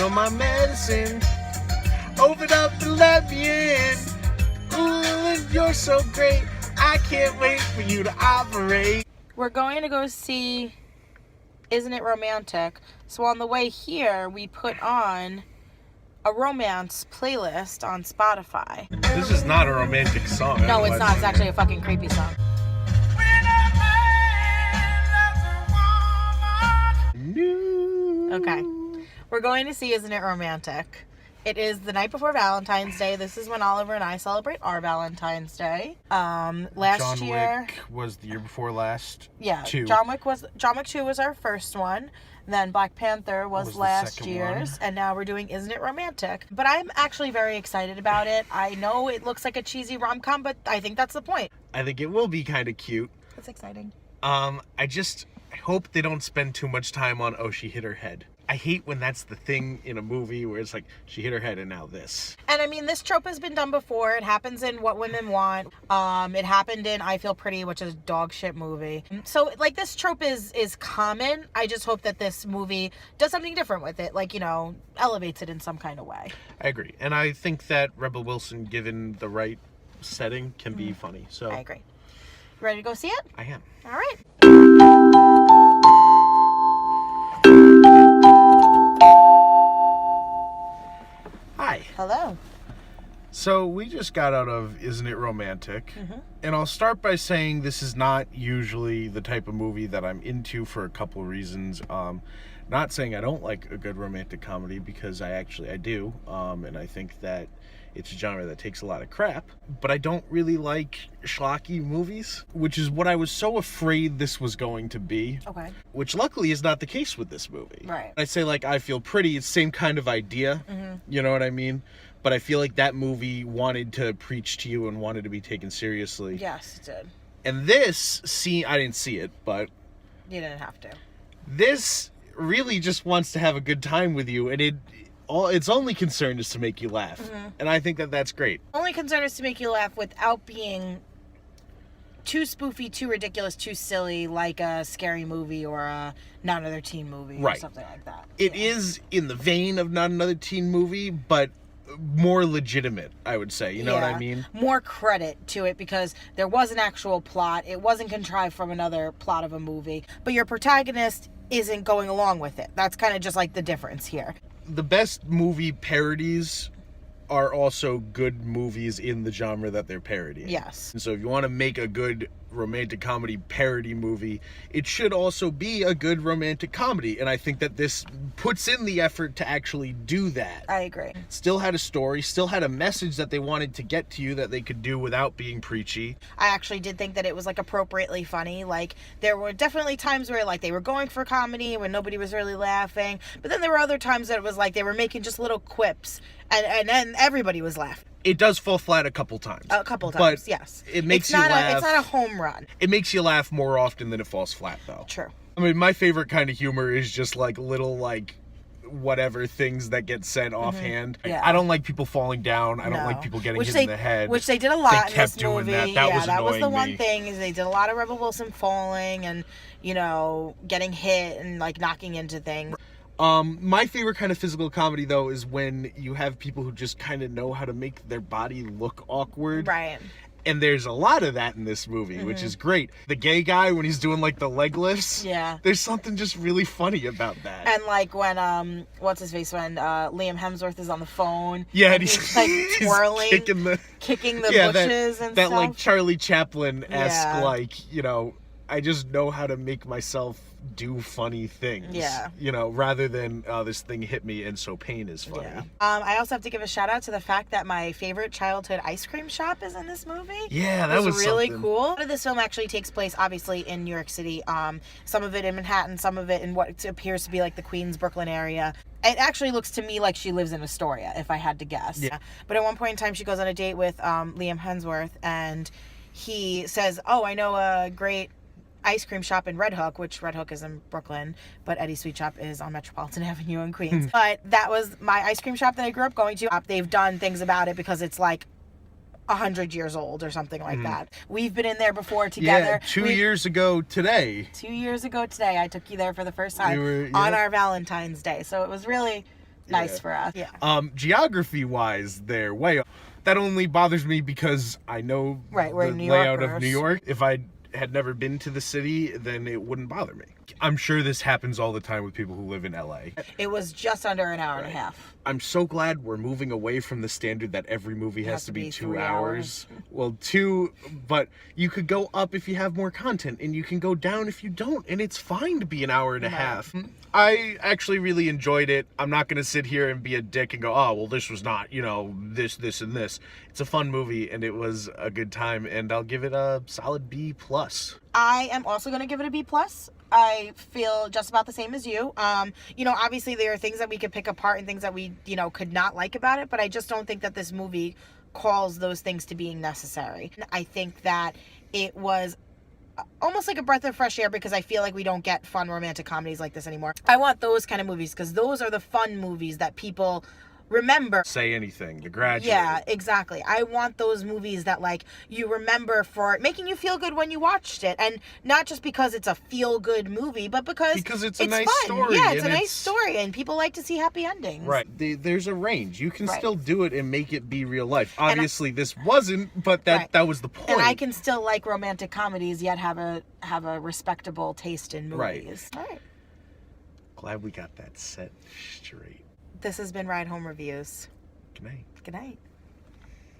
You're my medicine. Open up and let me in. Ooh, and you're so great. I can't wait for you to operate. We're going to go see Isn't It Romantic? So on the way here, we put on a romance playlist on Spotify. This is not a romantic song. No, it's not. It's actually a fucking creepy song. Okay. We're going to see Isn't It Romantic? It is the night before Valentine's Day. This is when Oliver and I celebrate our Valentine's Day. Last year... John Wick was the year before last. Yeah. 2. John Wick 2 was our first one. Then Black Panther was last year's. One. And now we're doing Isn't It Romantic? But I'm actually very excited about it. I know it looks like a cheesy rom-com, but I think that's the point. I think it will be kind of cute. It's exciting. I hope they don't spend too much time on, oh, she hit her head. I hate when that's the thing in a movie where it's like, she hit her head and now this. And I mean, this trope has been done before. It happens in What Women Want. It happened in I Feel Pretty, which is a dog shit movie. So, like, this trope is common. I just hope that this movie does something different with it. Like, you know, elevates it in some kind of way. I agree. And I think that Rebel Wilson, given the right setting, can be funny. So I agree. Ready to go see it? I am. All right. Hi. Hello. So we just got out of Isn't It Romantic? And I'll start by saying this is not usually the type of movie that I'm into for a couple reasons. Not saying I don't like a good romantic comedy, because I do. And I think that it's a genre that takes a lot of crap. But I don't really like schlocky movies, which is what I was so afraid this was going to be. Okay. Which luckily is not the case with this movie. Right. I say, like, I Feel Pretty, it's the same kind of idea. You know what I mean? But I feel like that movie wanted to preach to you and wanted to be taken seriously. Yes, it did. And this scene, I didn't see it, but You didn't have to. this really just wants to have a good time with you, and its only concern is to make you laugh. And I think that that's great. Only concern is to make you laugh without being too spoofy, too ridiculous, too silly, like a scary movie or a Not Another Teen movie or something like that. It is in the vein of Not Another Teen Movie, but more legitimate, I would say. You know what I mean? More credit to it, because there was an actual plot. It wasn't contrived from another plot of a movie. But your protagonist isn't going along with it. That's kind of just like the difference here. The best movie parodies are also good movies in the genre that they're parodying. Yes. And so if you want to make a good romantic comedy parody movie, it should also be a good romantic comedy. And I think that this puts in the effort to actually do that. I agree. Still had a story, still had a message that they wanted to get to you that they could do without being preachy. I actually did think that it was, like, appropriately funny. Like, there were definitely times where, like, they were going for comedy when nobody was really laughing. But then there were other times that it was like they were making just little quips. And then everybody was laughing. It does fall flat a couple times. But yes. It makes you laugh. It's not a home run. It makes you laugh more often than it falls flat, though. True. I mean, my favorite kind of humor is just, like, little, like, whatever things that get said offhand. Yeah. I don't like people falling down. I don't like people getting hit in the head. Which they did a lot They in this kept doing movie. that was the one me. thing, is they did a lot of Rebel Wilson falling and, you know, getting hit and, like, knocking into things. My favorite kind of physical comedy, though, is when you have people who just kind of know how to make their body look awkward. Right. And there's a lot of that in this movie, which is great. The gay guy, when he's doing, like, the leg lifts. Yeah. There's something just really funny about that. And, like, when, what's his face, when Liam Hemsworth is on the phone. Yeah, and he's like, twirling, kicking the bushes and that, stuff. like, Charlie Chaplin-esque, like, you know, I just know how to make myself do funny things. Yeah. You know, rather than, this thing hit me and so pain is funny. Yeah. I also have to give a shout out to the fact that my favorite childhood ice cream shop is in this movie. Yeah, that was really something. cool. A lot of this film actually takes place, obviously, in New York City. Some of it in Manhattan, some of it in what appears to be like the Queens, Brooklyn area. It actually looks to me like she lives in Astoria, if I had to guess. Yeah. But at one point in time, she goes on a date with Liam Hemsworth, and he says, "Oh, I know a great ice cream shop in Red Hook," which Red Hook is in Brooklyn, but Eddie's Sweet Shop is on Metropolitan Avenue in Queens. But that was my ice cream shop that I grew up going to. They've done things about it because it's like 100 years old or something like that. We've been in there before together. Yeah, 2 years ago today. 2 years ago today, I took you there for the first time on our Valentine's Day. So it was really nice for us. Yeah. Geography-wise, they're way up. That only bothers me because I know Right, we're the New layout of Yorkers. New York. If I had never been to the city, then it wouldn't bother me. I'm sure this happens all the time with people who live in LA. It was just under an hour and a half. I'm so glad we're moving away from the standard that every movie has to be 2 3 hours. Well, 2, but you could go up if you have more content, and you can go down if you don't, and it's fine to be an hour and a half. I actually really enjoyed it. I'm not going to sit here and be a dick and go, oh, well, this was not, this, and this. It's a fun movie, and it was a good time, and I'll give it a solid B+. I am also going to give it a B+. I feel just about the same as you. Obviously there are things that we could pick apart and things that we, could not like about it, but I just don't think that this movie calls those things to being necessary. I think that it was almost like a breath of fresh air because I feel like we don't get fun romantic comedies like this anymore. I want those kind of movies because those are the fun movies that people remember. Say Anything, The Graduate. Yeah, exactly. I want those movies that you remember for making you feel good when you watched it, and not just because it's a feel good movie, but because it's a nice fun. story. Yeah, it's a nice story, and people like to see happy endings. Right. There's a range. You can still do it and make it be real life. Obviously, this wasn't, but that was the point. And I can still like romantic comedies yet have a respectable taste in movies. Right. Glad we got that set straight. This has been Ride Home Reviews. Good night. Good night.